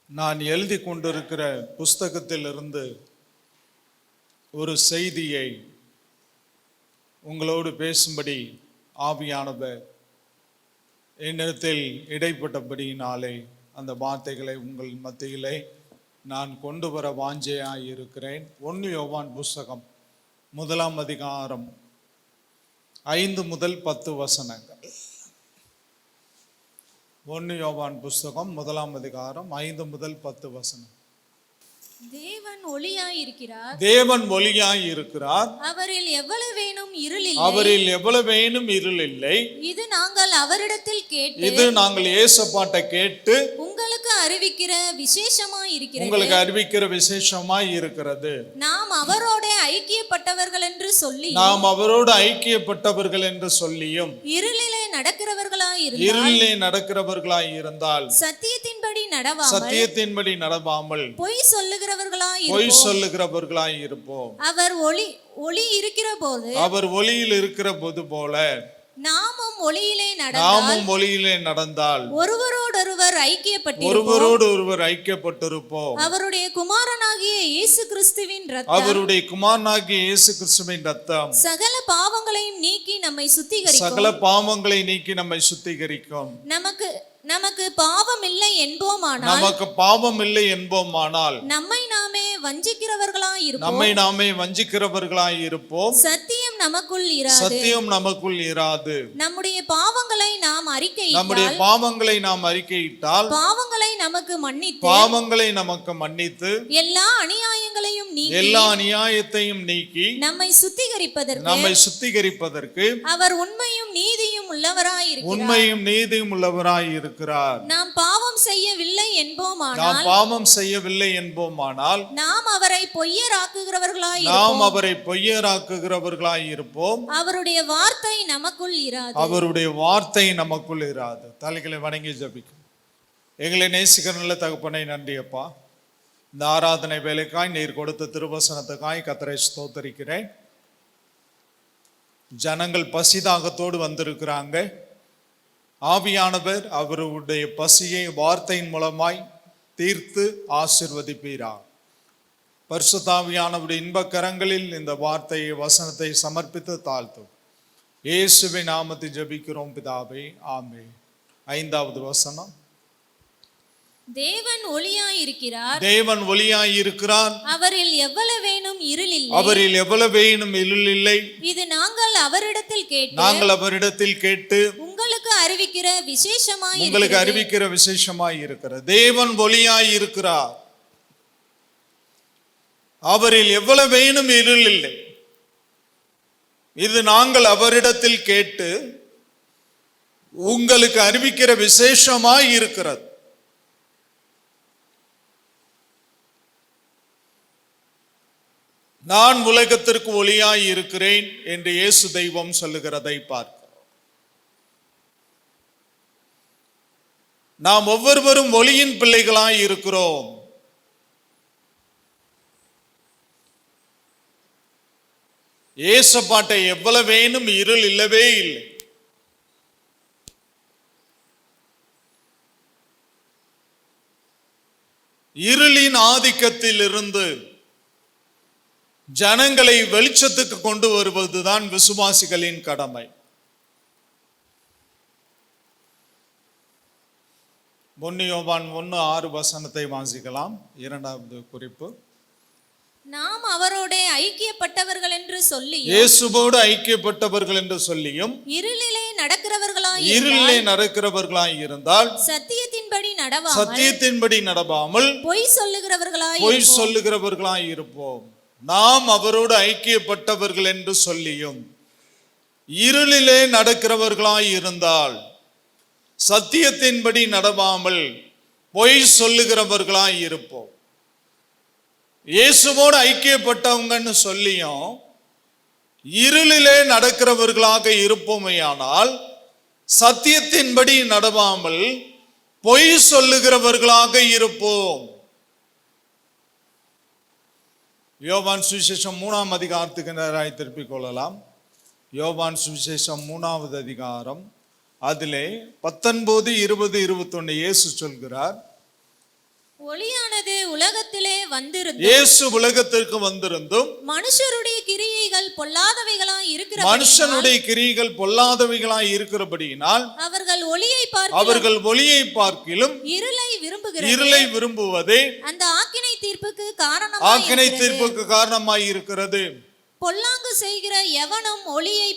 நான் எழுதி கொண்டிருக்கிற புஸ்தகத்திலிருந்து ஒரு செய்தியை உங்களோடு பேசும்படி ஆவியானவர் என்னிடத்தில் இடைப்பட்டபடியினாலே அந்த வார்த்தைகளை உங்கள் மத்தியிலே நான் கொண்டு வர வாஞ்சையாய் இருக்கிறேன். 1 யோவான் புஸ்தகம் 1 அதிகாரம் 5 முதல் 10 வசனங்கள். 1 யோவான் புஸ்தகம் 1 அதிகாரம் 5 முதல் 10 வசனம். தேவன் ஒளியாயிருக்கிறார், தேவன் ஒளியாயிருக்கிறார், அவரில் எவ்வளவேனும் இருள் இல்லை, அவரில் எவ்வளவேனும் இருள் இல்லை. இது நாங்கள் அவரிடத்தில் கேட்டு, இது நாங்கள் இயேசுப்பாட்ட கேட்டு உங்களுக்கு அறிவிக்கிற விசேஷமாய் இருக்கிறது. உங்களுக்கு அறிவிக்கிற விசேஷமாய் இருக்கிறது. நாம் அவரோட ஐக்கியப்பட்டவர்கள் என்று சொல்லி, நாம் அவரோடு ஐக்கியப்பட்டவர்கள் என்று சொல்லியும் இருளிலே நடக்கிறவர்களாய் இருந்தால், இருளிலே நடக்கிறவர்களாய் இருந்தால் சத்தியத்தின்படி நடவாமல், சத்தியத்தின்படி நடவாமல் பொய் சொல்லுகிறவர்களாய் பொய் இருப்போம். சொல்லுகிறவர்களாய் இருப்போம். அவர் ஒளி இருக்கிற போது, அவர் ஒளியில் இருக்கிற போது போல நாமும் ஒளியிலே நடந்தால், நாமும் ஒளியிலே நடந்தால் ஒருவரோடொருவர் ஐக்கியப்பட்டிருப்போம். ஒருவரோடு ஒருவர் ஐக்கியப்பட்டிருப்போம். அவருடைய குமாரனாகிய இயேசு கிறிஸ்துவின் இரத்தம், அவருடைய குமாரனாகிய இயேசு கிறிஸ்துவின் ரத்தம் சகல பாவங்களையும் நீக்கி நம்மை சுத்திகரிக்கும். சகல பாவங்களை நீக்கி நம்மை சுத்திகரிக்கும். நமக்கு பாவம் இல்லை என்போமானால், நமக்கு பாவம் இல்லை என்போமானால் நம்மை நாமே வஞ்சிக்கிறவர்களாய் இருப்போம். நம்மை நாமே வஞ்சிக்கிறவர்களாய் இருப்போம். சத்தியம் நமக்குள் இராது. சத்தியம் நமக்குள் இராது. நம்முடைய பாவங்களை நாம் நம்முடைய பாவங்களை நாம் அறிக்கையிட்டால் பாவங்களை நமக்கு மன்னித்து, பாவங்களை நமக்கு மன்னித்து எல்லா அநியாயங்களையும் நீக்கி, எல்லா அநியாயத்தையும் நீக்கி நம்மை சுத்திகரிப்பதற்கு அவர் உண்மையும் நீதியும் உள்ளவராய் இருக்கிறார். உண்மையும் நீதியும் உள்ளவராய் இருக்கிறார். நாம் பாவம் செய்யவில்லை என்போமானால், நாம் பாவம் செய்யவில்லை என்போமானால் நாம் அவரை பொய்யராக்குகிறவர்களாய் இருப்போம். அவருடைய வார்த்தை நமக்குள் இராது. அவருடைய வார்த்தை நமக்குள் இராது. தலைகளை வணங்கி ஜெபிக்கும். எங்களை நேசிக்கிற நல்ல தகப்பனை நன்றி அப்பா. இந்த ஆராதனை வேலைக்காய் நீர் கொடுத்த திருவசனத்துக்காய் கர்த்தரை ஸ்தோத்தரிக்கிறேன். ஜனங்கள் பசிதாகத்தோடு வந்திருக்கிறாங்க. ஆவியானவர் அவருடைய பசியை வார்த்தையின் மூலமாய் தீர்த்து ஆசீர்வதிப்பீரார். பரிசுத்த ஆவியானவருடைய இன்பக் கரங்களில் இந்த வார்த்தையை வசனத்தை சமர்ப்பித்து தாழ்த்தும். இயேசுவின் நாமத்தில் ஜெபிக்கிறோம் பிதாவே, ஆமென். 5வது வசனம். தேவன் ஒளியாயிருக்கிறார், தேவன் ஒளியாயிருக்கிறார், அவரில் எவ்வளவேனும் இருள் இல்லை, அவரில் எவ்வளவேனும் இருள் இல்லை. இது நாங்கள் அவரிடத்தில் கேட்டு உங்களுக்கு அறிவிக்கிற விசேஷமாய் இருக்கிறது. தேவன் ஒளியாயிருக்கிறார், அவரில் எவ்வளவேனும் இருள் இல்லை. இது நாங்கள் அவரிடத்தில் கேட்டு உங்களுக்கு அறிவிக்கிற விசேஷமாய் இருக்கிறது. நான் உலகத்திற்கு ஒளியாய் இருக்கிறேன் என்று இயேசு தெய்வம் சொல்லுகிறதை பார்க்கிறோம். நாம் ஒவ்வொருவரும் ஒளியின் பிள்ளைகளாய் இருக்கிறோம். இயேசுப்பாட்டை எவ்வளவேனும் இருள் இல்லவே இல்லை. இருளின் ஆதிக்கத்தில் இருந்து ஜனங்களை வெளிச்சத்துக்கு கொண்டு வருவதுதான் விசுவாசிகளின் கடமை. 1 யோவான் 1:6 வசனத்தை வாசிக்கலாம். 2வது குறிப்பு. நாம் அவரோட ஐக்கியப்பட்டவர்கள் என்று சொல்லி, இயேசுவோடு ஐக்கியப்பட்டவர்கள் என்று சொல்லியும் இருளிலே நடக்கிறவர்களாய் இருந்தால் சத்தியத்தின்படி நடவாமல் பொய் சொல்லுகிறவர்களாய் இருப்போம். நாம் அவரோடு ஐக்கியப்பட்டவர்கள் என்று சொல்லியும் இருளிலே நடக்கிறவர்களாய் இருந்தால் சத்தியத்தின்படி நடவாமல் பொய் சொல்லுகிறவர்களாய் இருப்போம். இயேசுவோடு ஐக்கியப்பட்டவங்கன்னு சொல்லியும் இருளிலே நடக்கிறவர்களாக இருப்போமேயானால் சத்தியத்தின்படி நடவாமல் பொய் சொல்லுகிறவர்களாக இருப்போம். யோவான் சுவிசேஷம் 3ஆம் அதிகாரத்துக்கு நேராய் திருப்பிக் கொள்ளலாம். யோவான் சுவிசேஷம் 3வது அதிகாரம் அதிலே 19, 20, 21 இயேசு சொல்கிறார், ஒளி உலகத்திலே வந்திருந்தும் இயேசு உலகத்திற்கு வந்திருந்தும் மனுஷருடைய கிரியைகள் பொல்லாதவைகளாய் இருக்கிற மனுஷனுடைய கிரியைகள் பொல்லாதவைகளாய் இருக்கிறபடியினால் அவர்கள் ஒளியை பார்க்கிலும் இருளை விரும்புவதே அந்த ஆக்கினை தீர்ப்புக்கு காரணமாய் இருக்கிறது. பொல்லாங்கு செய்கிற எவனும் ஒளியை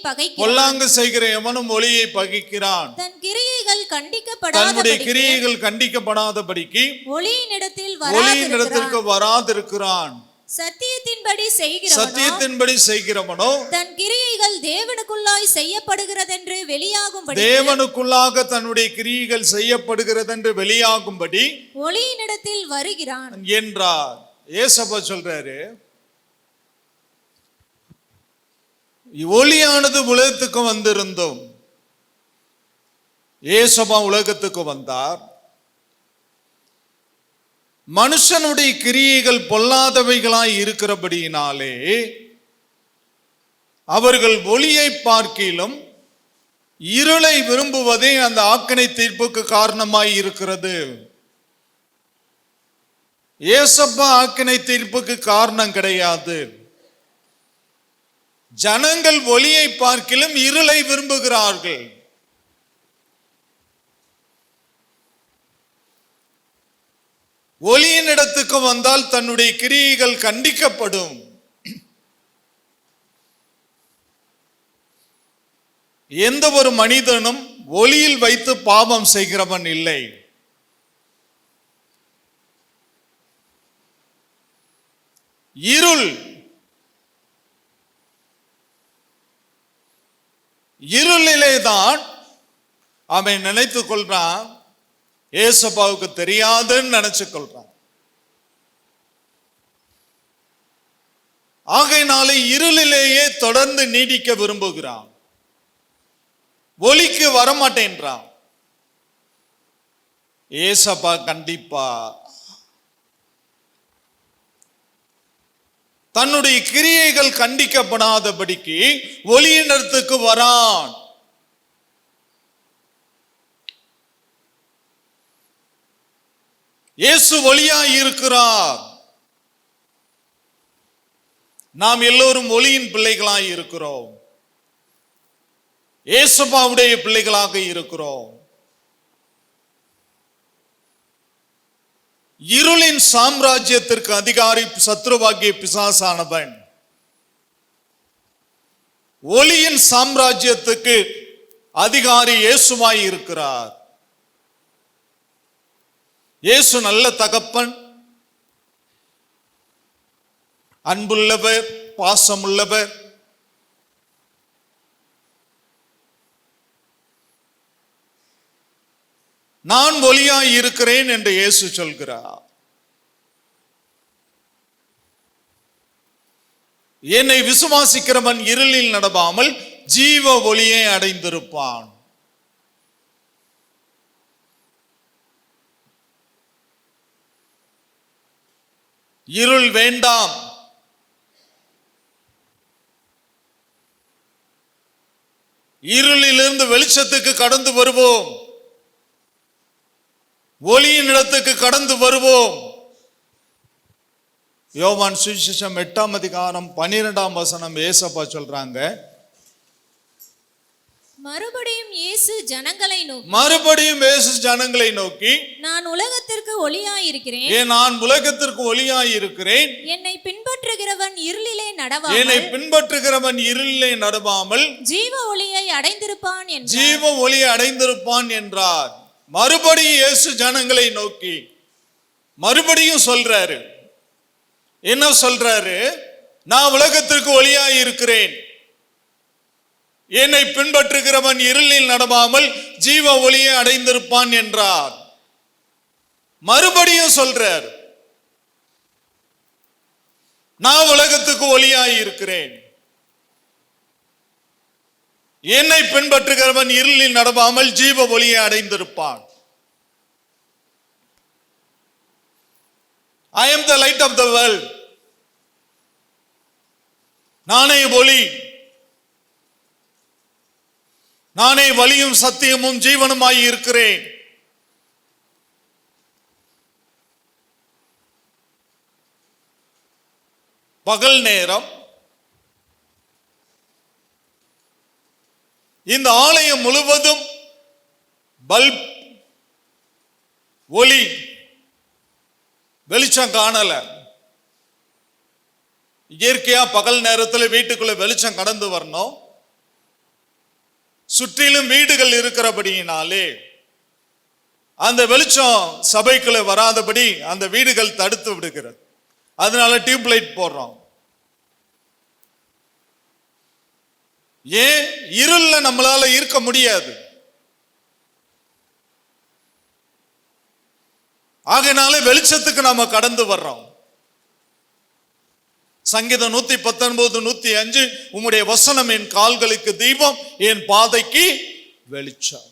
பகைக்கிறான். தன் கிரியைகள் கண்டிக்கப்படாதபடிக்கு ஒளியினிடத்திற்கு வராதிருக்கிறான். சத்தியத்தின்படி செய்கிறவனோ தன் கிரியைகள் தேவனுக்குள்ளாய் செய்யப்படுகிறதென்று வெளியாகும்படி தேவனுக்குள்ளாக தன்னுடைய கிரியைகள் செய்யப்படுகிறதென்று வெளியாகும்படி ஒளியினிடத்தில் வருகிறான் என்றார். ஏசப்பா சொல்றாரு, ஒளியானது உலகத்துக்கு வந்திருந்தோம். ஏசப்பா உலகத்துக்கு வந்தார். மனுஷனுடைய கிரியைகள் பொல்லாதவைகளாய் இருக்கிறபடியினாலே அவர்கள் ஒளியை பார்க்கிலும் இருளை விரும்புவதே அந்த ஆக்கினை தீர்ப்புக்கு காரணமாய் இருக்கிறது. ஏசப்பா ஆக்கினை தீர்ப்புக்கு காரணம் கிடையாது. ஜனங்கள் ஒளியை பார்க்கிலும் இருளை விரும்புகிறார்கள். ஒளியின் இடத்துக்கு வந்தால் தன்னுடைய கிரியைகள் கண்டிக்கப்படும். எந்த ஒரு மனிதனும் ஒளியில் வைத்து பாவம் செய்கிறவன் இல்லை. இருளிலேதான் அவன் நினைத்துக் கொள்றான், ஏசப்பாவுக்கு தெரியாதுன்னு நினைச்சு கொள்றான். ஆகையினாலே இருளிலேயே தொடர்ந்து நீடிக்க விரும்புகிறான், ஒளிக்கு வரமாட்டேன்றான். ஏசப்பா கண்டிப்பா தன்னுடைய கிரியைகள் கண்டிக்கப்படாதபடிக்கு ஒளியினத்துக்கு வரான். இயேசு ஒளியாய் இருக்கிறார். நாம் எல்லோரும் ஒளியின் பிள்ளைகளாய் இருக்கிறோம். இயேசுபாவுடைய பிள்ளைகளாக இருக்கிறோம். இருளின் சாம்ராஜ்யத்திற்கு அதிகாரி சத்ருவாகிய பிசாசானவன் ஒளியின் சாம்ராஜ்யத்துக்கு அதிகாரி இயேசுவாய் இருக்கிறார். இயேசு நல்ல தகப்பன், அன்புள்ளவர், பாசமுள்ளவர். நான் ஒளியாய் இருக்கிறேன் என்று இயேசு சொல்கிறார். என்னை விசுவாசிக்கிறவன் இருளில் நடவாமல் ஜீவ ஒளியை அடைந்திருப்பான். இருள் வேண்டாம். இருளிலிருந்து வெளிச்சத்துக்கு கடந்து வருவோம், ஒளியின் இடத்துக்கு கடந்து வருவோம். யோவான் சுவிசேஷம் 8ஆம் அதிகாரம் 12ஆம் வசனம் ஏசப்பா சொல்றாங்க, மறுபடியும் இயேசு ஜனங்களை நோக்கி நான் உலகத்திற்கு ஒளியாய் இருக்கிறேன். என்னை பின்பற்றுகிறவன் இருளிலே நடவாமல் ஜீவ ஒளியை அடைந்திருப்பான் என்றார். மறுபடியும் இயேசு ஜனங்களை நோக்கி மறுபடியும் சொல்றாரு. என்ன சொல்றாரு? நான் உலகத்திற்கு ஒளியாய் இருக்கிறேன். என்னை பின்பற்றுகிறவன் இருளில் நடவாமல் ஜீவ ஒளியை அடைந்திருப்பான் என்றார். மறுபடியும் சொல்றார், நான் உலகத்துக்கு ஒளியாய் இருக்கிறேன். என்னை பின்பற்றுகிறவன் இருளில் நடவாமல் ஜீவ ஒளியை அடைந்திருப்பான். I am the light of the world. நானே ஒளி, நானே வழியும் சத்தியமும் ஜீவனுமாய் இருக்கிறேன். பகல் நேரம். இந்த ஆலயம் முழுவதும் பல்ப் ஒளி, வெளிச்சம் காணல. இயற்கையா பகல் நேரத்தில் வீட்டுக்குள்ள வெளிச்சம் கடந்து வரணும். சுற்றிலும் வீடுகள் இருக்கிறபடியினாலே அந்த வெளிச்சம் சபைக்குள்ள வராதபடி அந்த வீடுகள் தடுத்து விடுகிறது. அதனால டியூப் லைட் போடுறோம். ஏன்? இருள்ல நம்மளால இருக்க முடியாது. ஆகையினால வெளிச்சத்துக்கு நாம கடந்து வர்றோம். சங்கீதம் 119, 105, உம்முடைய வசனம் என் கால்களுக்கு தீபம், என் பாதைக்கு வெளிச்சம்.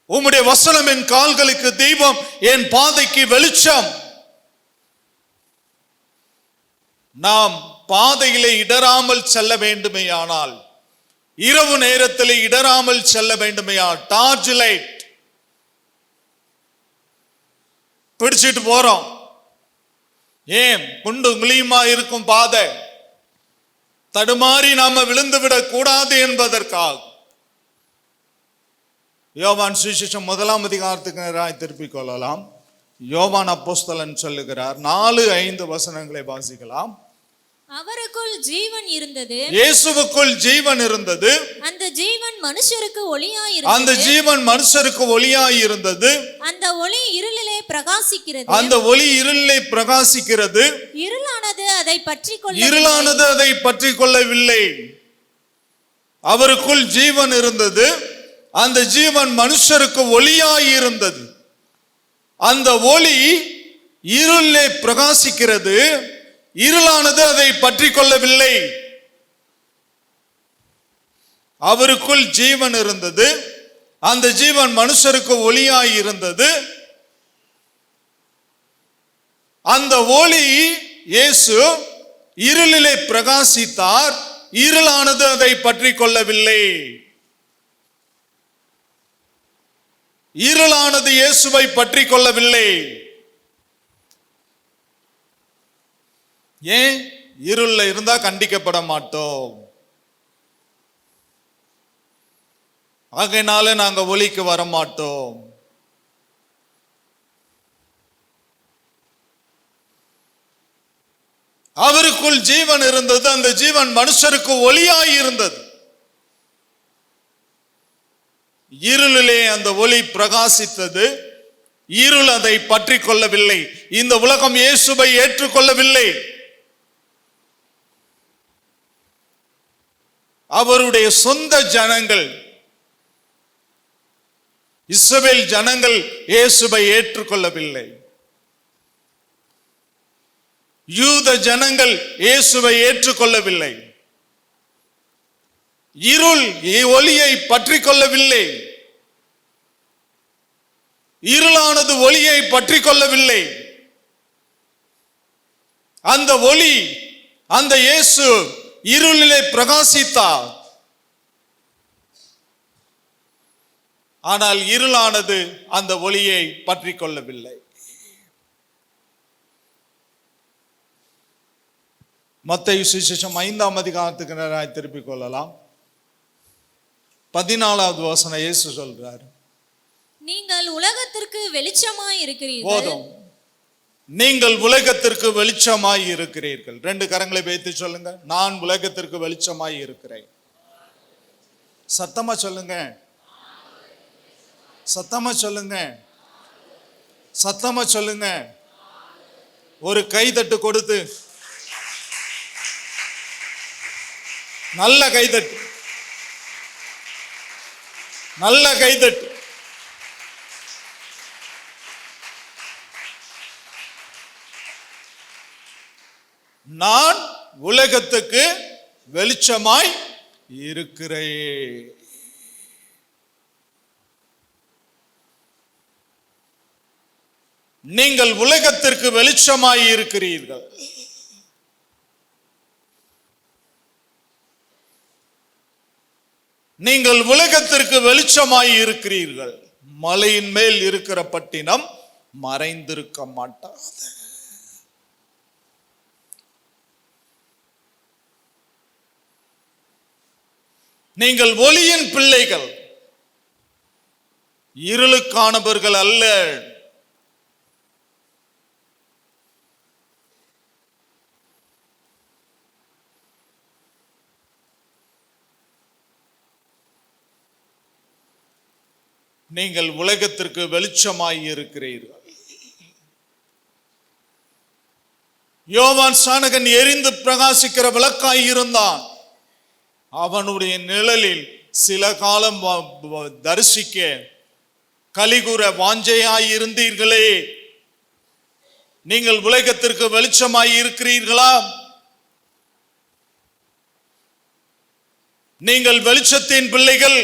உம்முடைய வசனம் என் கால்களுக்கு தீபம், என் பாதைக்கு வெளிச்சம். நாம் பாதையிலே இடராமல் செல்ல வேண்டுமேயானால், இரவு நேரத்தில் இடராமல் செல்ல வேண்டுமேயானால் டார்ச் லைட் பிடிச்சிட்டு போறோம். ஏன்? குண்டு குழியுமா இருக்கும் பாதை, தடுமாறி நாம விழுந்து விடக் கூடாது என்பதற்காக. யோவான் சுவிசேஷம் 1ஆம் அதிகாரத்துக்கு நேராக திருப்பிக் கொள்ளலாம். யோவான் அப்போஸ்தலன் சொல்லுகிறார். 4-5 வசனங்களை வாசிக்கலாம். அவருக்குள் ஜீவன் இருந்தது, இயேசுவுக்குள் ஜீவன் இருந்தது, அந்த ஜீவன் மனுஷருக்கு ஒளியாயிருந்தது, அந்த ஜீவன் மனுஷருக்கு ஒளியாயிருந்தது, அந்த ஒளி இருளிலே பிரகாசிக்கிறது, அந்த ஒளி இருளிலே பிரகாசிக்கிறது, இருளானது அதை பற்றிக் கொள்ளவில்லை. அவருக்குள் ஜீவன் இருந்தது, அந்த ஜீவன் மனுஷருக்கு ஒளியாயிருந்தது, அந்த ஒளி இருளிலே பிரகாசிக்கிறது, இருளானது அதை பற்றிக் கொள்ளவில்லை. அவருக்குள் ஜீவன் இருந்தது, அந்த ஜீவன் மனுஷருக்கு ஒளியாய் இருந்தது. அந்த ஒளி இயேசு இருளிலே பிரகாசித்தார், இருளானது அதை பற்றிக் கொள்ளவில்லை. இருளானது இயேசுவை பற்றிக் கொள்ளவில்லை. ஏன்? இருள்ல இருந்தா கண்டிக்கப்பட மாட்டோம். ஆகையினால நாங்க ஒளிக்கு வர மாட்டோம். அவருக்குள் ஜீவன் இருந்தது, அந்த ஜீவன் மனுஷருக்கு ஒளியாய் இருந்தது. இருளிலே அந்த ஒளி பிரகாசித்தது, இருள் அதை பற்றிக் கொள்ளவில்லை. இந்த உலகம் இயேசுவை ஏற்றுக்கொள்ளவில்லை. அவருடைய சொந்த ஜனங்கள், இஸ்ரவேல் ஜனங்கள் இயேசுவை ஏற்றுக்கொள்ளவில்லை. யூத ஜனங்கள் இயேசுவை ஏற்றுக்கொள்ளவில்லை. இருள் ஒளியை பற்றிக் கொள்ளவில்லை. இருளானது ஒளியை பற்றிக் கொள்ளவில்லை. அந்த ஒளி, அந்த இயேசு இருளிலே பிரகாசித்தார். ஆனால் இருளானது அந்த ஒளியை பற்றிக் கொள்ளவில்லை. மத்தேயு சுவிசேஷம் 5ஆம் அதிகாரத்துக்கு நேராக திருப்பிக் கொள்ளலாம். 14வது வசனம் இயேசு சொல்றார், நீங்கள் உலகத்திற்கு வெளிச்சமாய் இருக்கிறீர்கள். போதும், நீங்கள் உலகத்திற்கு வெளிச்சமாய் இருக்கிறீர்கள். 2 கரங்களை வைத்து சொல்லுங்க, நான் உலகத்திற்கு வெளிச்சமாய் இருக்கிறேன். சத்தமா சொல்லுங்க, சத்தமா சொல்லுங்க, சத்தமா சொல்லுங்க. ஒரு கைதட்டு கொடுத்து, நல்ல கைதட்டு, நல்ல கைதட்டு. நான் உலகத்துக்கு வெளிச்சமாய் இருக்கிறேன். நீங்கள் உலகத்திற்கு வெளிச்சமாய் இருக்கிறீர்கள். நீங்கள் உலகத்திற்கு வெளிச்சமாய் இருக்கிறீர்கள். மலையின் மேல் இருக்கிற பட்டினம் மறைந்திருக்க மாட்டாது. நீங்கள் ஒளியின் பிள்ளைகள், இருளுக்கானவர்கள் அல்ல. நீங்கள் உலகத்திற்கு வெளிச்சமாய் இருக்கிறீர்கள். யோவான் ஸ்நானகன் எரிந்து பிரகாசிக்கிற விளக்காய் இருந்தான். அவனுடைய நிழலில் சில காலம் தரிசிக்க கலிகூற வாஞ்சையாய் இருந்தீர்களே. நீங்கள் உலகத்திற்கு வெளிச்சமாய் இருக்கிறீர்களா? நீங்கள் வெளிச்சத்தின் பிள்ளைகள்,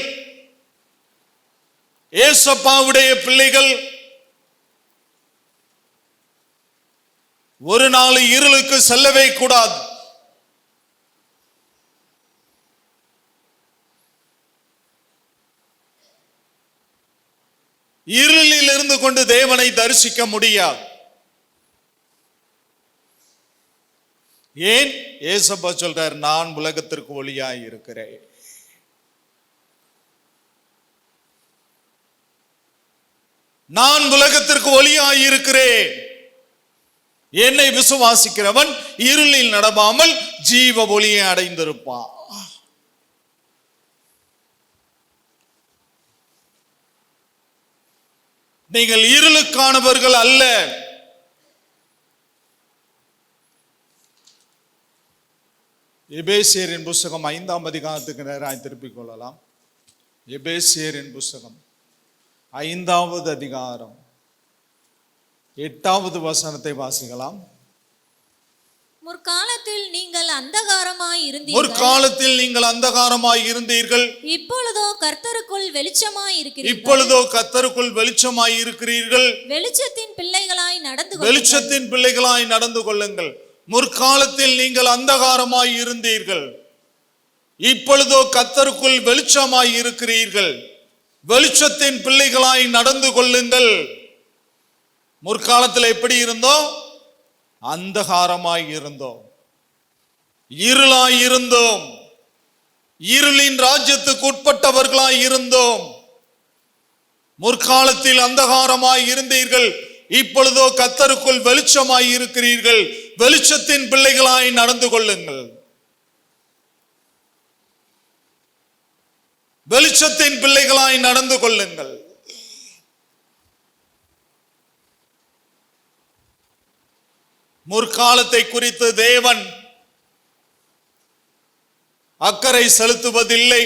ஏசப்பாவுடைய பிள்ளைகள். ஒரு நாள் இருளுக்கு செல்லவே கூடாது. இருளில் இருந்து கொண்டு தேவனை தரிசிக்க முடியாது. ஏன்? ஏசப்பா சொல்றார், நான் உலகத்திற்கு ஒளியாய் இருக்கிறேன். நான் உலகத்திற்கு ஒளியாய் இருக்கிறேன். என்னை விசுவாசிக்கிறவன் இருளில் நடவாமல் ஜீவ ஒளியை அடைந்திருப்பான். நீங்கள் இருளுக்கானவர்கள் அல்ல. எபேசியரின் புஸ்தகம் 5ஆம் அதிகாரத்துக்கு நேராய் திருப்பிக் கொள்ளலாம். எபேசியரின் புஸ்தகம் 5வது அதிகாரம் 8வது வசனத்தை வாசிக்கலாம். முற்காலத்தில் நீங்கள் அந்தகாரமாய் இருந்தீர்கள். முற்காலத்தில் நீங்கள் அந்தகாரமாய் இருந்தீர்கள். இப்பொழுதோ கர்த்தருக்குள் வெளிச்சமாய் இருக்கிறீர்கள். இப்பொழுதோ கர்த்தருக்குள் வெளிச்சமாய் இருக்கிறீர்கள். வெளிச்சத்தின் பிள்ளைகளாய் நடந்து கொள்ளுங்கள். வெளிச்சத்தின் பிள்ளைகளாய் நடந்து கொள்ளுங்கள். முற்காலத்தில் நீங்கள் அந்தகாரமாய் இருந்தீர்கள். இப்பொழுதோ கர்த்தருக்குள் வெளிச்சமாய் இருக்கிறீர்கள். வெளிச்சத்தின் பிள்ளைகளாய் நடந்து கொள்ளுங்கள். முற்காலத்தில் எப்படி இருந்தோம்? அந்தகாரமாய் இருந்தோம், இருளாய் இருந்தோம், இருளின் ராஜ்யத்துக்கு உட்பட்டவர்களாய் இருந்தோம். முற்காலத்தில் அந்தகாரமாய் இருந்தீர்கள். இப்பொழுதோ கர்த்தருக்குள் வெளிச்சமாய் இருக்கிறீர்கள். வெளிச்சத்தின் பிள்ளைகளாய் நடந்து கொள்ளுங்கள். வெளிச்சத்தின் பிள்ளைகளாய் நடந்து கொள்ளுங்கள். முற்காலத்தை குறித்து தேவன் அக்கறை செலுத்துவதில்லை.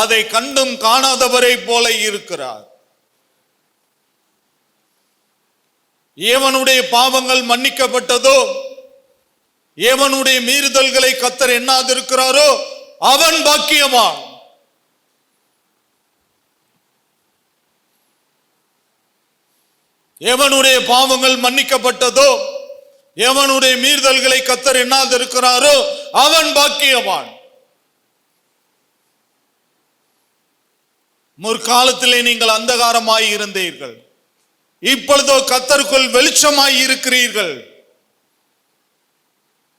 அதை கண்டும் காணாதவரை போல இருக்கிறார். எவனுடைய பாவங்கள் மன்னிக்கப்பட்டதோ, எவனுடைய மீறுதல்களை கர்த்தர் எண்ணாதிருக்கிறாரோ அவன் பாக்கியவான். எவனுடைய பாவங்கள் மன்னிக்கப்பட்டதோ, எவனுடைய மீறுதல்களை கர்த்தர் எண்ணாதிருக்கிறாரோ அவன் பாக்கியவான். முற்காலத்திலே நீங்கள் அந்தகாரமாய் இருந்தீர்கள். இப்பொழுதோ கர்த்தருக்குள் வெளிச்சமாய் இருக்கிறீர்கள்.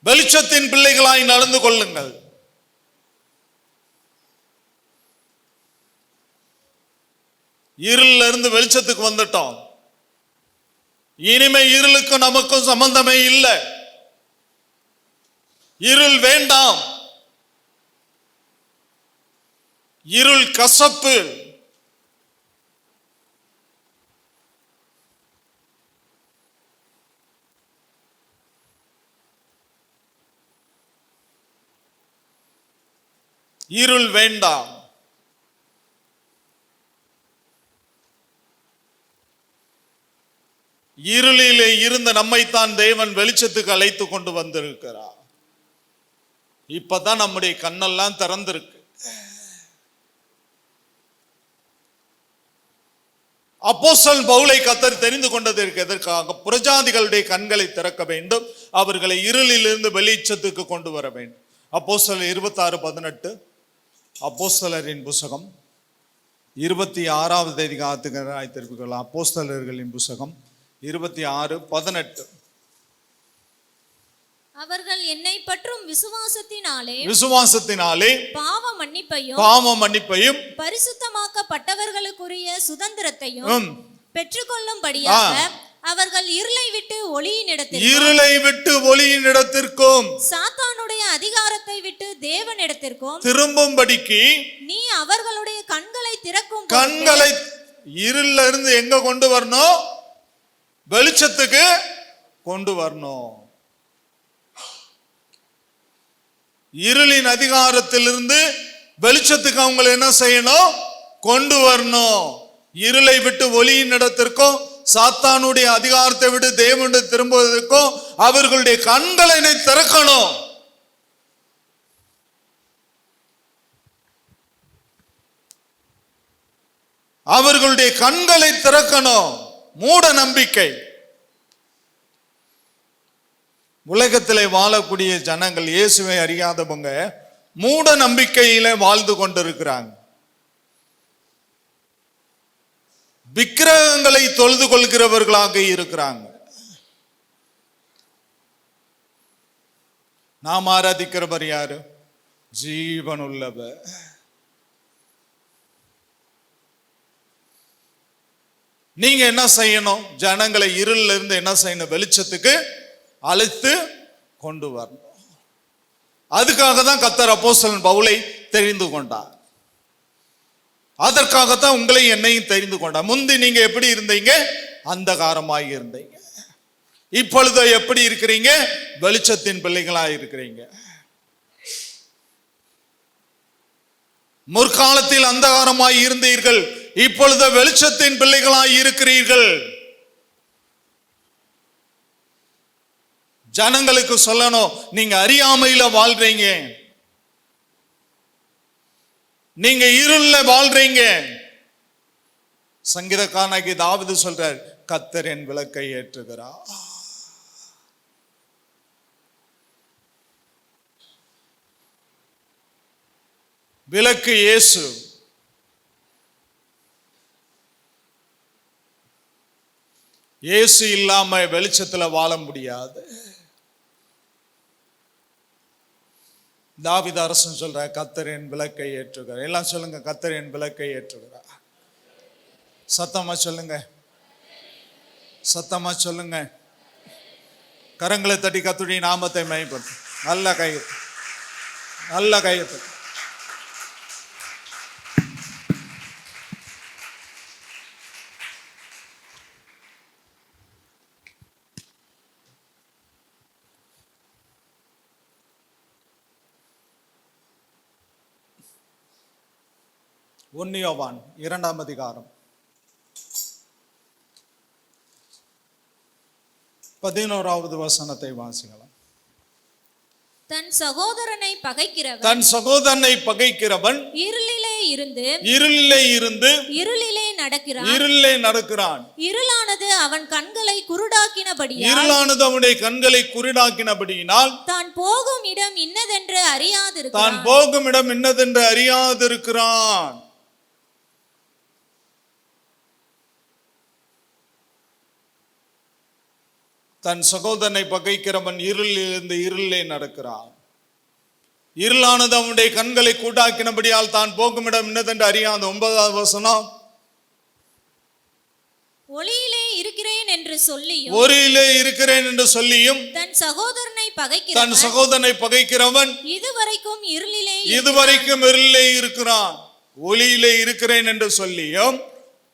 வெளிச்சத்தின் பிள்ளைகளாய் நடந்து கொள்ளுங்கள். இருளில் இருந்து வெளிச்சத்துக்கு வந்துட்டோம். இனிமே இருளுக்கு நமக்கும் சம்பந்தமே இல்லை. இருள் வேண்டாம். இருள் கசப்பு. இருள் வேண்டாம். இருளிலே இருந்த நம்மைத்தான் தேவன் வெளிச்சத்துக்கு அழைத்து கொண்டு வந்திருக்கிறார். இப்பதான் நம்முடைய கண்ணெல்லாம் திறந்திருக்கு. அப்போஸ்தலன் பவுலை கர்த்தர் தெரிந்து கொண்டதற்கு எதற்காக? புறஜாதிகளுடைய கண்களை திறக்க வேண்டும், அவர்களை இருளிலிருந்து வெளிச்சத்துக்கு கொண்டு வர வேண்டும். அப்போஸ்தலர் 26:18, அப்போஸ்தலரின் புஸ்தகம் 26வது அதிகாரத்துக்கு திருப்பிக் கொள்ளலாம். அப்போஸ்தலர்களின் புஸ்தகம் 26:18. அவர்கள் என்னை பற்றும் விசுவாசத்தினாலே பாவ மன்னிப்பையும் பரிசுத்தமாக்கப்பட்டவர்களுக்குரிய சுதந்திரத்தையும் பெற்றுக்கொள்ளும்படியாக அவர்கள் இருளை விட்டு ஒளியினிடத்திற்கும் சாத்தானுடைய அதிகாரத்தை விட்டு தேவனிடத்திற்கும் திரும்பும்படிக்கு நீ அவர்களுடைய கண்களை திறக்கும் இருள்ல இருந்து எங்க கொண்டு வரணும்? வெளிச்சத்துக்கு கொண்டு வரணும். இருளின் அதிகாரத்திலிருந்து வெளிச்சத்துக்கு அவங்களை என்ன செய்யணும்? கொண்டு வரணும். இருளை விட்டு ஒளியின் இடத்திற்கும் சாத்தானுடைய அதிகாரத்தை விட்டு தேவனுடைய திரும்புவதற்கும் அவர்களுடைய கண்களை திறக்கணும். அவர்களுடைய கண்களை திறக்கணும். மூட நம்பிக்கை. உலகத்திலே வாழக்கூடிய ஜனங்கள், இயேசுவை அறியாதவங்க, மூட நம்பிக்கையில வாழ்ந்து கொண்டிருக்கிறாங்க. விக்கிரகங்களை தொழுது கொள்கிறவர்களாக இருக்கிறாங்க. நாம் ஆராதிக்கிறவர் யாரு? ஜீவனுள்ளவர். நீங்க என்ன செய்யணும்? ஜனங்களை இருளில் இருந்து என்ன செய்யணும்? வெளிச்சத்துக்கு அழைத்து கொண்டு வரணும். அதுக்காக தான் கர்த்தர் அப்போஸ்தலன் பவுலை தெரிந்து கொண்டார். அதற்காகத்தான் உங்களை என்னையும் தெரிந்து கொண்டார். முந்தி நீங்க எப்படி இருந்தீங்க? அந்தகாரமாய் இருந்தீங்க. இப்பொழுது எப்படி இருக்கிறீங்க? வெளிச்சத்தின் பிள்ளைகளாய் இருக்கிறீங்க. முற்காலத்தில் அந்தகாரமாய் இருந்தீர்கள், இப்பொழுது வெளிச்சத்தின் பிள்ளைகளாய் இருக்கிறீர்கள். ஜனங்களுக்கு சொல்லணும், நீங்க அறியாமையில வாழ்றீங்க, நீங்க இருள்ல வாழ்றீங்க. சங்கீதக்காரனாகிய தாவீது சொல்றார், கர்த்தர் என் விளக்கை ஏற்றுகிறார். விளக்கு இயேசு. இயேசு இல்லாம வெளிச்சத்துல வாழ முடியாது. தாவீது அரசன் சொல்ற, கர்த்தர் என் விளக்கை ஏற்றுகிறார். எல்லாம் சொல்லுங்க, கர்த்தர் என் விளக்கை ஏற்றுகிறார். சத்தமா சொல்லுங்க, சத்தமா சொல்லுங்க. கரங்களை தட்டி கர்த்தருடைய நாமத்தை மகிமைப்படுத்து. நல்ல கையெழுத்து, நல்ல கையெழுத்து. யோவான் 2ஆம் அதிகாரம் 11வது வசனத்தை வாசிக்கலாம். தன் சகோதரனை பகைக்கிறவன் இருளிலே இருந்து இருளிலே நடக்கிறான். இருளானது அவன் கண்களை குருடாக்கினபடியினால் தான் போகும் இடம் இன்னதென்று அறியாதிருக்கிறான். தன் சகோதரனை பகைக்கிறவன் இருளிலே நடக்கிறான். இருளானது அவனுடைய கண்களை கூட்டாக்கினபடியால் தான் போகும் இடம் என்னதென்று அறியாது. 9வது வசனம், ஒளியிலே இருக்கிறேன் என்று சொல்லியும் தன் சகோதரனை பகைக்கிறவன் இதுவரைக்கும் இருளிலே இருக்கிறான். ஒளியிலே இருக்கிறேன் என்று சொல்லியும்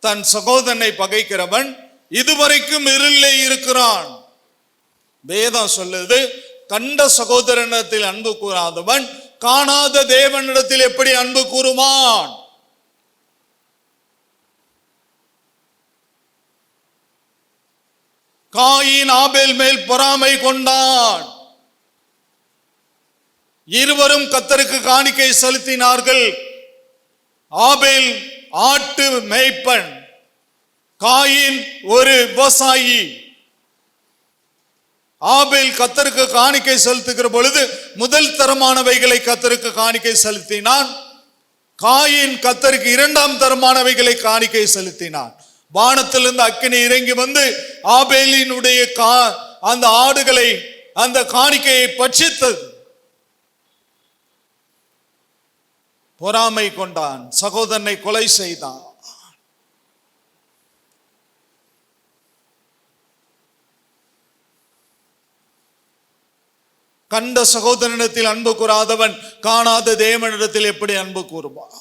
தன் சகோதரனை பகைக்கிறவன் இதுவரைக்கும் இருளிலே இருக்கிறான். வேதம் சொல்லுது, கண்ட சகோதரனிடத்தில் அன்பு கூறாதவன் காணாத தேவனிடத்தில் எப்படி அன்பு கூறுவான்? காயின் ஆபேல் மேல் பொறாமை கொண்டான். இருவரும் கர்த்தருக்கு காணிக்கை செலுத்தினார்கள். ஆபேல் ஆட்டு மேய்ப்பன், காயின் ஒரு விவசாயி. ஆபேல் கர்த்தருக்கு காணிக்கை செலுத்துகிற பொழுது முதல் தரமானவைகளை கர்த்தருக்கு காணிக்கை செலுத்தினான். காயின் கர்த்தருக்கு 2ஆம் தரமானவைகளை காணிக்கை செலுத்தினான். வானத்திலிருந்து அக்கினி இறங்கி வந்து ஆபேலினுடைய அந்த ஆடுகளை, அந்த காணிக்கையை பட்சித்தது. பொறாமை கொண்டான், சகோதரனை கொலை செய்தான். கண்ட சகோதரனிடத்தில் அன்பு கூறாதவன் காணாத தேவனிடத்தில் எப்படி அன்பு கூறுவான்?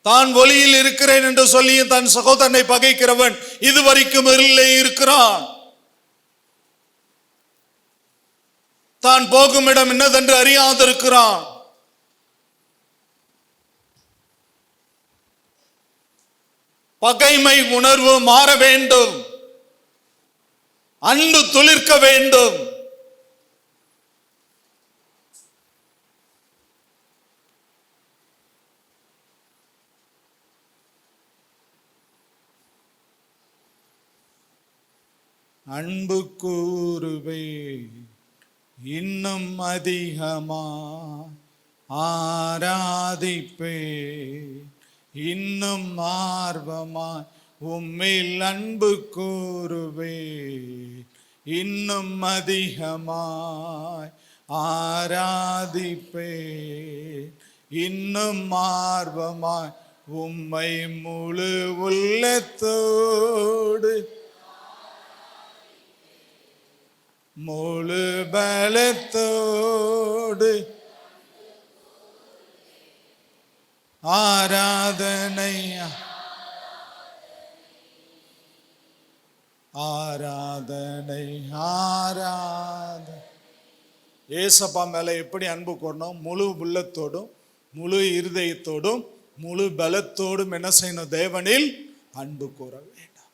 தான் ஒளியில் இருக்கிறேன் என்று சொல்லி தன் சகோதரனை பகைக்கிறவன் இதுவரைக்கும் இருளிலே இருக்கிறான். தான் போகும் இடம் என்னதென்று அறியாதிருக்கிறான். பகைமை உணர்வு மாற வேண்டும், அன்பு துளிர்க்க வேண்டும். அன்பு கூறுவே இன்னும் அதிகமா ஆராதிப்பே, இன்னும் ஆர்வமாய் உம்மில் அன்பு கூறுவே, இன்னும் அதிகமாய் ஆராதிப்பே, இன்னும் ஆர்வமாய் உம்மை முழு உள்ளத்தோடு முழு பலத்தோடு ஆராதனை ஆராதனை ஆராதனை. ஏசப்பா மேல எப்படி அன்பு கூறணும்? முழு உள்ளத்தோடும் முழு இருதயத்தோடும் முழு பலத்தோடும் என்ன செய்யணும்? தேவனில் அன்பு கூற வேண்டாம்.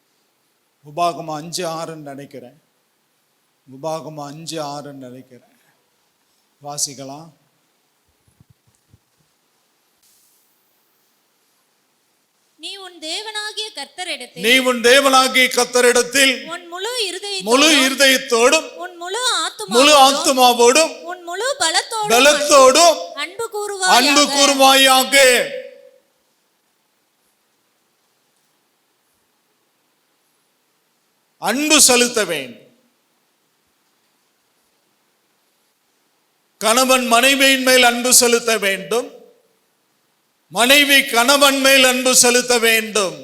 உபாகமம் 5:6 நினைக்கிறேன். உபாகமம் 5:6 நினைக்கிறேன். வாசிக்கலாம். நீ உன் தேவனாகிய கர்த்தரிடத்தில் உன் முழு இருதயத்தோடும் உன் முழு ஆத்துமாவோடும் உன் முழு பலத்தோடும் அன்பு கூறுவாயாக. அன்பு செலுத்த வேண்டும். கணவன் மனைவியின் மேல் அன்பு செலுத்த வேண்டும், மனைவி கணவன் மேல் அன்பு செலுத்த வேண்டும்.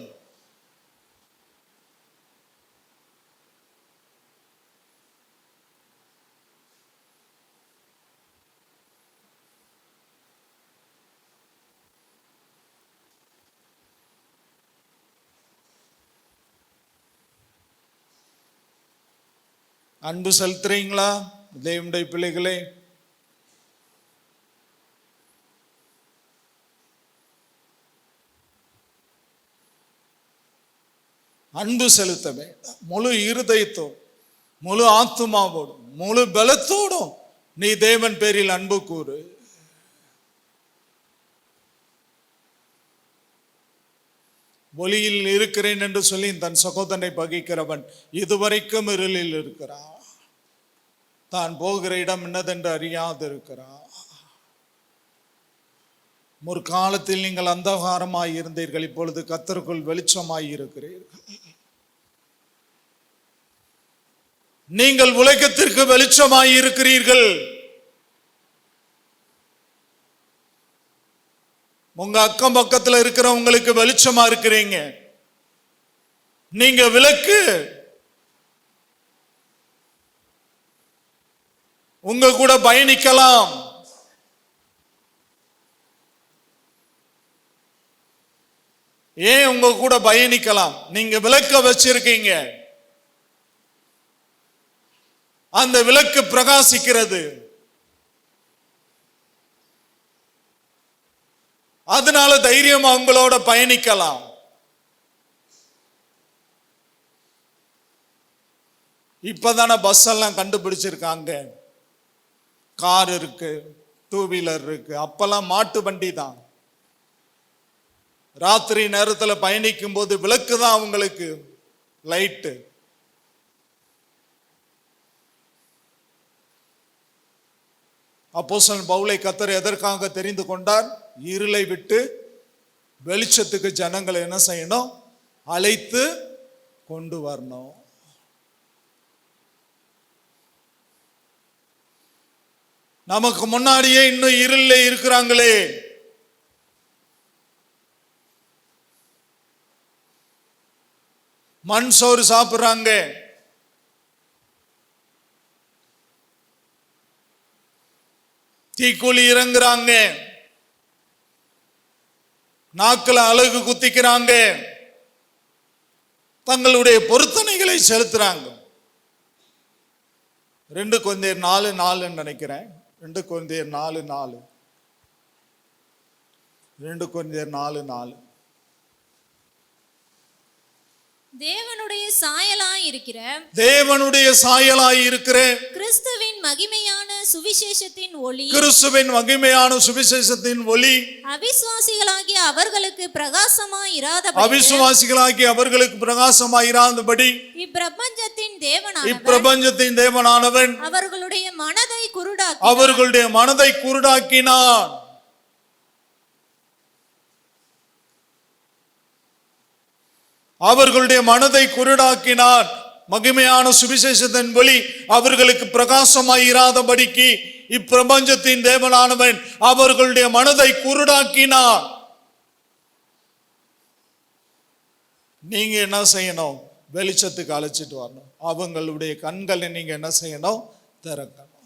அன்பு செலுத்துறீங்களா தேவனுடைய பிள்ளைகளே? அன்பு செலுத்த வேண்டும். முழு இருதயத்தோடும் முழு ஆத்துமாவோடும் முழு பலத்தோடும் நீ தேவன் பேரில் அன்பு கூறு. ஒளியில் இருக்கிறேன் என்று சொல்லி தன் சகோதரனை பகைக்கிறவன் இதுவரைக்கும் இருளில் இருக்கிறான். தான் போகிற இடம் என்னதென்று அறியாது இருக்கிறான். முற்காலத்தில் நீங்கள் அந்தகாரமாய் இருந்தீர்கள், இப்பொழுது கர்த்தருக்குள் வெளிச்சமாய் இருக்கிறீர்கள். நீங்கள் உலகத்திற்கு வெளிச்சமாய் இருக்கிறீர்கள். உங்க அக்கம் பக்கத்துல இருக்கிறவங்களுக்கு வெளிச்சமா இருக்கிறீங்க. நீங்க விளக்கு. உங்க கூட பயணிக்கலாம். ஏன் உங்க கூட பயணிக்கலாம்? நீங்க விளக்க வச்சிருக்கீங்க. அந்த விளக்கு பிரகாசிக்கிறது. அதனால தைரியமா உங்களோட பயணிக்கலாம். இப்பதானே பஸ் எல்லாம் கண்டுபிடிச்சிருக்காங்க. கார் இருக்கு, 2 வீலர் இருக்கு. அப்பெல்லாம் மாட்டு வண்டி தான். ராத்திரி நேரத்தில் பயணிக்கும் போது விளக்கு தான் அவங்களுக்கு லைட்டு. அப்போஸ்தலன் பவுலை கர்த்தர் எதற்காக தெரிந்து கொண்டார்? இருளை விட்டு வெளிச்சத்துக்கு ஜனங்களை என்ன செய்யணும்? அழைத்து கொண்டு வரணும். நமக்கு முன்னாடியே இன்னும் இருளே இருக்கிறாங்களே, மண் சோறு சாப்பிடுறாங்க, தீக்குழி இறங்குறாங்க, நாக்குல அழகு குத்திக்கிறாங்க, தங்களுடைய பொருத்தனைகளை செலுத்துறாங்க. 2 கொரிந்தியர் 4:4 நினைக்கிறேன். 2 கொரிந்தியர் 4:4. 2 கொரிந்தியர் 4:4. தேவனுடைய சாயலாய் இருக்கிற கிறிஸ்துவின் மகிமையான சுவிசேஷத்தின் ஒளி அவிசுவாசிகளாகிய அவர்களுக்கு பிரகாசமாய் இராதபடி இப்பிரபஞ்சத்தின் தேவனானவன் அவர்களுடைய மனதை குருடாக்கினார். அவர்களுடைய மனதை குருடாக்கினார். மகிமையான சுவிசேஷத்தின் ஒளி அவர்களுக்கு பிரகாசமாய் இராதபடிக்கு இப்பிரபஞ்சத்தின் தேவனானவன் அவர்களுடைய மனதை குருடாக்கினார். நீங்க என்ன செய்யணும்? வெளிச்சத்துக்கு அழைச்சிட்டு வரணும். அவங்களுடைய கண்களை நீங்க என்ன செய்யணும்? திறக்கணும்.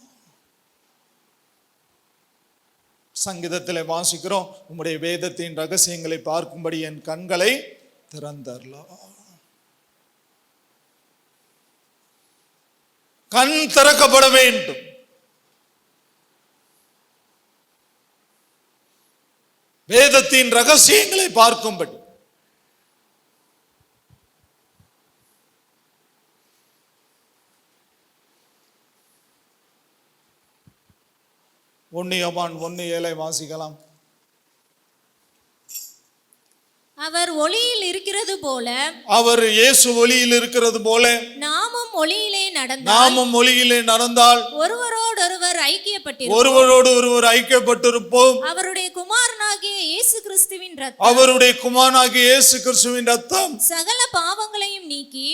சங்கீதத்திலே வாசிக்கிறோம், உம்முடைய வேதத்தின் ரகசியங்களை பார்க்கும்படி என் கண்களை திறந்தரலாம். கண் திறக்கப்பட வேண்டும். வேதத்தின் ரகசியங்களை பார்க்கும்படி. யோவான் 1:7 வாசிக்கலாம். அவர் ஒளியில் இருக்கிறது போல, அவர் இயேசு ஒளியில் இருக்கிறது போல நாமும் ஒளியிலே நடந்தால் ஒருவரோடொருவர் ஐக்கியப்பட்டிருப்போம். அவருடைய குமாரனாகிய இயேசு கிறிஸ்துவின் இரத்தம் சகல பாவங்களையும் நீக்கி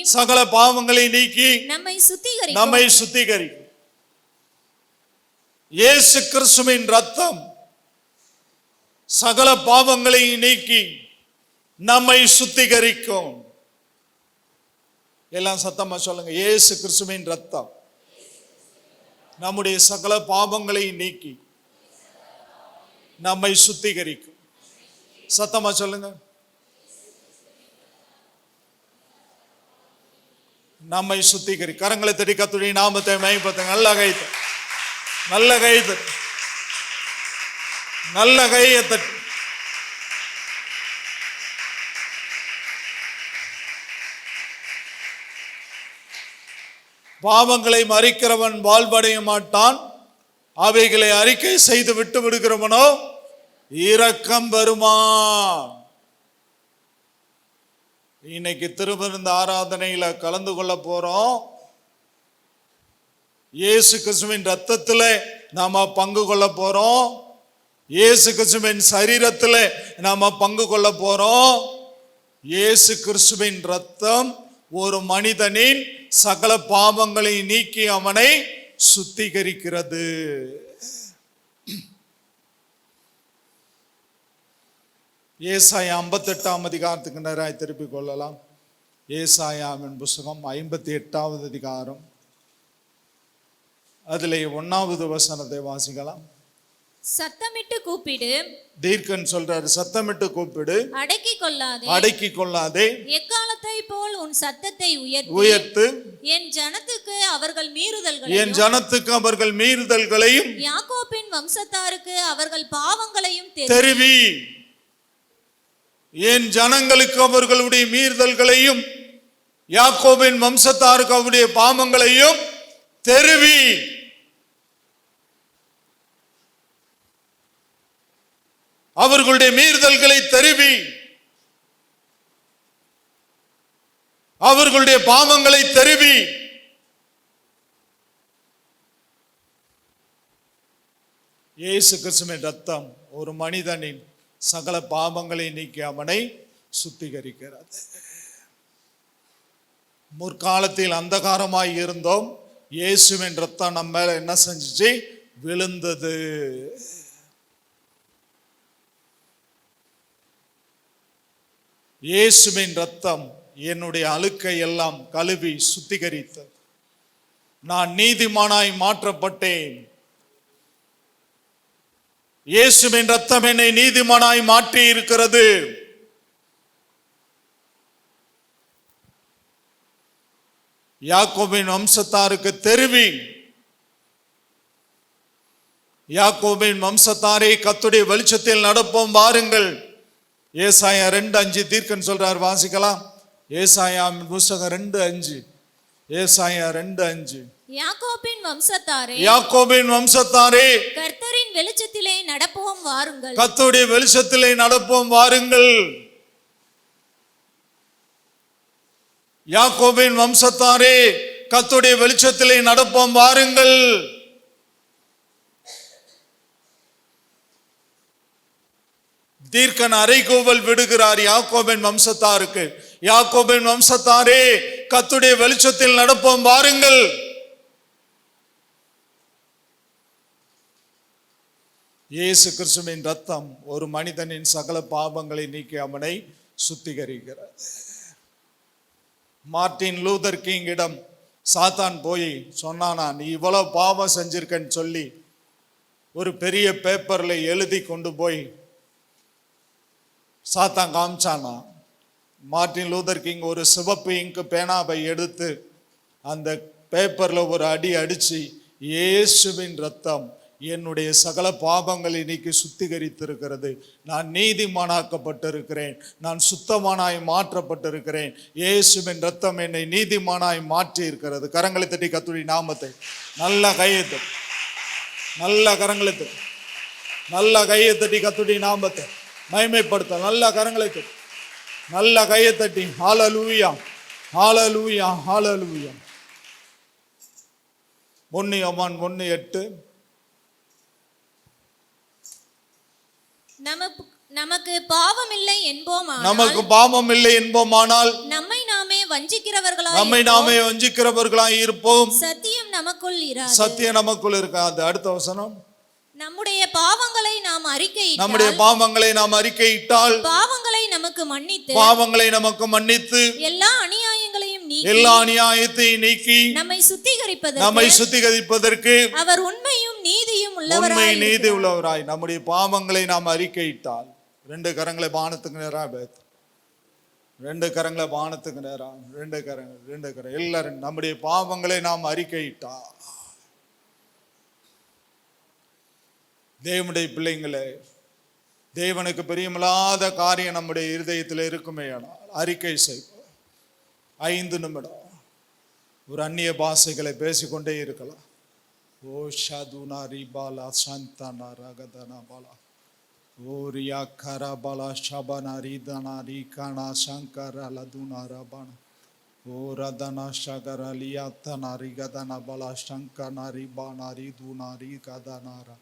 நம்மை சுத்திகரிக்கும். இயேசு கிறிஸ்துவின் இரத்தம் சகல பாவங்களையும் நீக்கி நம்மை சுத்திகரிக்கும். எல்லாம் சத்தமா சொல்லுங்க. இயேசு கிறிஸ்துவின் இரத்தம் நம்முடைய சகல பாவங்களை நீக்கி நம்மை சுத்திகரிக்கும். சத்தமா சொல்லுங்க. நம்மை சுத்திகரி. கரங்களை தட்டி கர்த்தருடைய நாமத்தை மகிமைப்படுத்துங்க. நல்ல கையை தட்டி. பாவங்களை மறிக்கிறவன் வாழ்வடைய மாட்டான், அவைகளை அறிக்கை செய்து விட்டு விடுகிறவனோ இரக்கம் வருமான். இன்னைக்கு திருவிருந்து ஆராதனையில கலந்து கொள்ள போறோம். இயேசு கிறிஸ்துவின் ரத்தத்தில் நாம பங்கு கொள்ள போறோம். இயேசு கிறிஸ்துவின் சரீரத்தில் நாம பங்கு கொள்ள போறோம். இயேசு கிறிஸ்துவின் ரத்தம் ஒரு மனிதனின் சகல பாவங்களை நீக்கி அவனை சுத்திகரிக்கிறது. ஏசாயா 58 அதிகாரத்துக்கு நேராய் திருப்பிக் கொள்ளலாம். ஏசாயாவின் புஸ்தகம் 58 அதிகாரம், அதிலே 1வது வசனத்தை வாசிக்கலாம். சத்தமிட்டு கூப்பிடு. தீர்க்கன் சொல்றாரு, சத்தமிட்டு கூப்பிடு, அடக்கி கொள்ளாதே. எக்காலத்தை போல் உன் சத்தத்தை உயர்த்து. என் ஜனத்துக்கு அவர்கள் மீறுதல்களையும் யாக்கோபின் வம்சத்தாருக்கு அவர்கள் பாவங்களையும் தெரிவி. என் ஜனங்களுக்கு அவர்களுடைய மீறுதல்களையும் யாக்கோபின் வம்சத்தாருக்கு அவருடைய பாவங்களையும் தெரிவி. அவர்களுடைய மீறுதல்களை தெரிவி, அவர்களுடைய பாவங்களை தெரிவி. இயேசு கிறிஸ்துவின் ரத்தம் ஒரு மனிதனின் சகல பாவங்களை நீக்கி அவனை சுத்திகரிக்கிறது. முற்காலத்தில் அந்தகாரமாய் இருந்தோம், இயேசுவின் ரத்தம் நம்ம மேல என்ன செஞ்சுச்சு? விழுந்தது. இயேசுவின் ரத்தம் என்னுடைய அழுக்கை எல்லாம் கழுவி சுத்திகரித்தது. நான் நீதிமானாய் மாற்றப்பட்டேன். இயேசுவின் ரத்தம் என்னை நீதிமானாய் மாற்றி இருக்கிறது. யாக்கோபின் வம்சத்தாருக்கு தெரிவி, யாக்கோபின் வம்சத்தாரே கர்த்தருடைய வெளிச்சத்தில் நடப்போம் வாருங்கள். ஏசாயா 2:5 தீர்க்கன் சொல்றார், வாசிக்கலாம். ஏசாயா புத்தகம் 2:5. ஏசாயா 2:5. யாக்கோபின் வம்சத்தாரே, யாக்கோபின் வம்சத்தாரே கர்த்தரின் வெளிச்சத்திலே நடப்போம் வாருங்கள். கர்த்தருடைய வெளிச்சத்திலே நடப்போம் வாருங்கள். யாக்கோபின் வம்சத்தாரே கர்த்தருடைய வெளிச்சத்திலே நடப்போம் வாருங்கள். தீர்க்கன் அறைகூவல் விடுகிறார் யாக்கோபின் வம்சத்தாருக்கு. யாக்கோபின் வம்சத்தாரே கர்த்தருடைய வெளிச்சத்தில் நடப்போம் வாருங்கள். இயேசு கிறிஸ்துவின் ரத்தம் ஒரு மனிதனின் சகல பாவங்களை நீக்கி அவனை சுத்திகரிக்கிறது. மார்ட்டின் லூதர் கிங்கிடம் சாத்தான் போய் சொன்னானா, நீ இவ்வளவு பாவம் செஞ்சிருக்கன்னு சொல்லி ஒரு பெரிய பேப்பர்ல எழுதி கொண்டு போய் சாத்தான் காமிச்சானா. மார்ட்டின் லூதர் கிங் ஒரு சிவப்பு இங்கு பேனாவை எடுத்து அந்த பேப்பர்ல ஒரு அடி அடிச்சு, இயேசுவின் ரத்தம் என்னுடைய சகல பாவங்களை நீக்கி சுத்திகரித்திருக்கிறது. நான் நீதிமானாக்கப்பட்டிருக்கிறேன். நான் சுத்தமானாய் மாற்றப்பட்டிருக்கிறேன். இயேசுவின் ரத்தம் என்னை நீதிமானாய் மாற்றி இருக்கிறது. கரங்களை தட்டி கர்த்தருடைய நாமத்தை நல்ல கையை தட்டி, நல்ல கரங்களை தட்டி, நல்ல கையை தட்டி கர்த்தருடைய நாமத்தை மகிமைப்படுத்த. நல்ல கரங்களை தட்டி, நல்ல கையை தட்டி. ஹல்லேலூயா, ஹல்லேலூயா, ஹல்லேலூயா. 1 யோவான் 1:8. நமக்கு பாவம் இல்லை என்போமானால், நமக்கு பாவம் இல்லை என்போமானால் நம்மை நாமே வஞ்சிக்கிறவர்களாய் இருப்போம். சத்தியம் நமக்குள் இராது. சத்தியம் நமக்குள் இருக்காது. அடுத்த வசனம், நம்முடைய பாவங்களை நாம் அறிக்கையிட்டால், நம்முடைய பாவங்களை நாம் அறிக்கையிட்டால் பாவங்களை நமக்கு மன்னித்து எல்லா அநியாயங்களையும் நீக்கி, எல்லா அநியாயத்தையும் நீக்கி நம்மை சுத்திகரிப்பதற்கு அவர் உண்மையும் நீதியும் உண்மை நீதி உள்ளவராய். நம்முடைய பாவங்களை நாம் அறிக்கையிட்டால், 2 கரங்களை பானத்துக்கு நேரா, 2 கரங்களை பானத்துக்கு நேரா, 2 கரங்கள் எல்லாரும் நம்முடைய பாவங்களை நாம் அறிக்கையிட்டால், தேவனுடைய பிள்ளைங்களே, தேவனுக்கு பிரியமில்லாத காரியம் நம்முடைய இருதயத்தில் இருக்குமே ஆனால் அறிக்கை செய்வோம். 5 நிமிடம் ஒரு அந்நிய பாஷைகளை பேசிக்கொண்டே இருக்கலாம். ஓ ஷதுனா ரிபாலா சந்தனா ரகதனா பாலா ஓ ரியா கரபாலா ஷபனா ரிதனா ரிகானா சங்கர லதுனா ரபானா ஓ ரதனா ஷகர லியாத்தனா ரிகதனா பாலா சங்கனா ரிபானா ரிதுனா ரிகதனாரா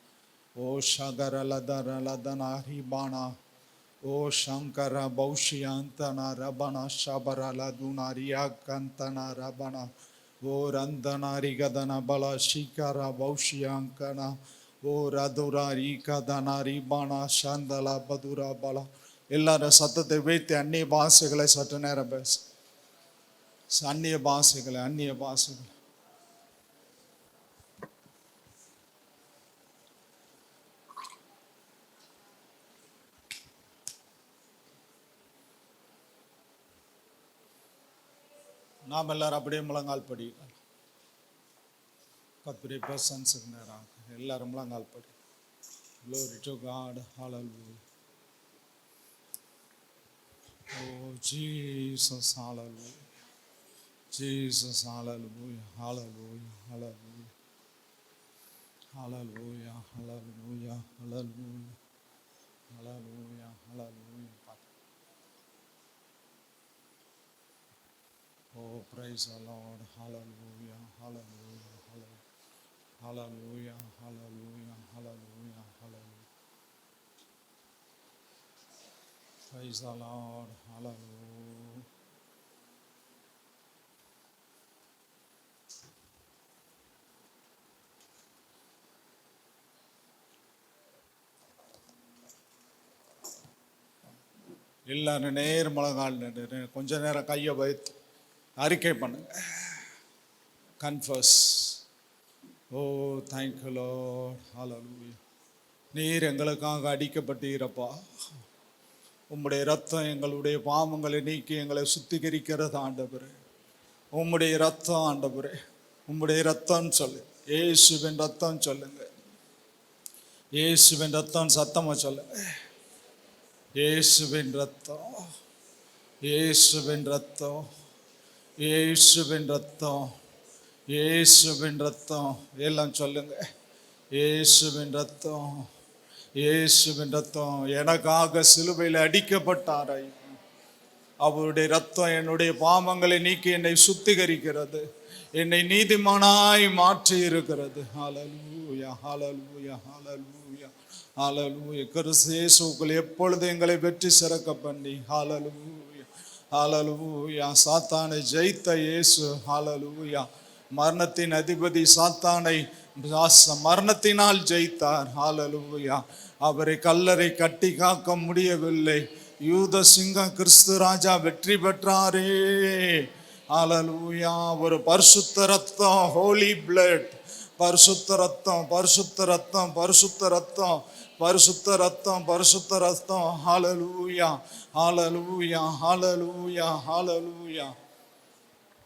ஓ ஷகர லதர லதனா ரிபானா ஓ சங்கர பௌஷியாந்தனா ரபனா ஷபர லதுனா ரியாக்கந்தனா ரபனா ஓ ரந்தனா ரிகதனா பலா ஷிகர பௌஷியாங்கனா ஓ ரதுரா ரிகதனா ரிபானா சந்தலா பதுரா பலா. எல்லாரும் சத்தத்தை வைத்து அந்நிய பாஷைகளை சற்று நேரம் பேச. அந்நிய பாஷைகளை நாம் எல்லாரும் அப்படியே முழங்கால் படிக்கலாம். கர்த்தருடைய பிரசன்ஸுக்கு நேராக எல்லாரும் முழங்கால் படி. Glory to God. Hallelujah. Oh Jesus, hallelujah. Jesus, hallelujah. Hallelujah. Hallelujah. Hallelujah. Hallelujah. Hallelujah. Hallelujah. Hallelujah. Oh, praise the Lord. Hallelujah. Hallelujah. Hallelujah. Hallelujah. Hallelujah. Hallelujah. Hallelujah. Praise the Lord. Hallelujah. எல்லாரும் நேர்மலகால் கொஞ்ச நேரம் கையை வைத்து அறிக்கை பண்ணுங்க. Confuse. ஓ thank you Lord. ஹல்லேலூயா. நீர் எங்களுக்காக அடிக்கப்பட்டீரப்பா. உம்முடைய ரத்தம் எங்களுடைய பாவங்களை நீக்கி எங்களை சுத்திகரிக்கிறது ஆண்டவரே. உம்முடைய ரத்தம் ஆண்டவரே, உம்முடைய ரத்தம் சொல்லு. இயேசுவின் ரத்தம் சொல்லுங்க. இயேசுவின் ரத்தம் சத்தமா சொல்லுங்க. இயேசுவின் ரத்தம், இயேசுவின் ரத்தம், இயேசுவின் ரத்தம், இயேசுவின் ரத்தம். எல்லாம் சொல்லுங்க. இயேசுவின் ரத்தம், இயேசுவின் ரத்தம் எனக்காக சிலுவையில் அடிக்கப்பட்டார். அவருடைய ரத்தம் என்னுடைய பாவங்களை நீக்கி என்னை சுத்திகரிக்கிறது, என்னை நீதிமானாய் மாற்றி இருக்கிறது. ஹல்லேலூயா, ஹல்லேலூயா, ஹல்லேலூயா, ஹல்லேலூயா. கிறிஸ்து இயேசுவுக்குள் எப்பொழுது எங்களை வெற்றி சிறக்க பண்ணி, ஹல்லேலூயா, ஹல்லேலூயா, சாத்தானை ஜெயித்த இயேசு. ஹல்லேலூயா. மரணத்தின் அதிபதி சாத்தானை மரணத்தினால் ஜெயித்தார். ஹல்லேலூயா. அவரை கல்லறை கட்டி காக்க முடியவில்லை. யூத சிங்கம் கிறிஸ்து ராஜா வெற்றி பெற்றாரே. ஹல்லேலூயா. ஒரு பரிசுத்த ரத்தம், ஹோலி பிளட், பரிசுத்த ரத்தம், பரிசுத்த ரத்தம், பரிசுத்த ரத்தம், பரிசுத்த ரத்தம், பரிசுத்த ரத்தம். ஹல்லேலூயா, ஹல்லேலூயா, ஹல்லேலூயா, ஹல்லேலூயா.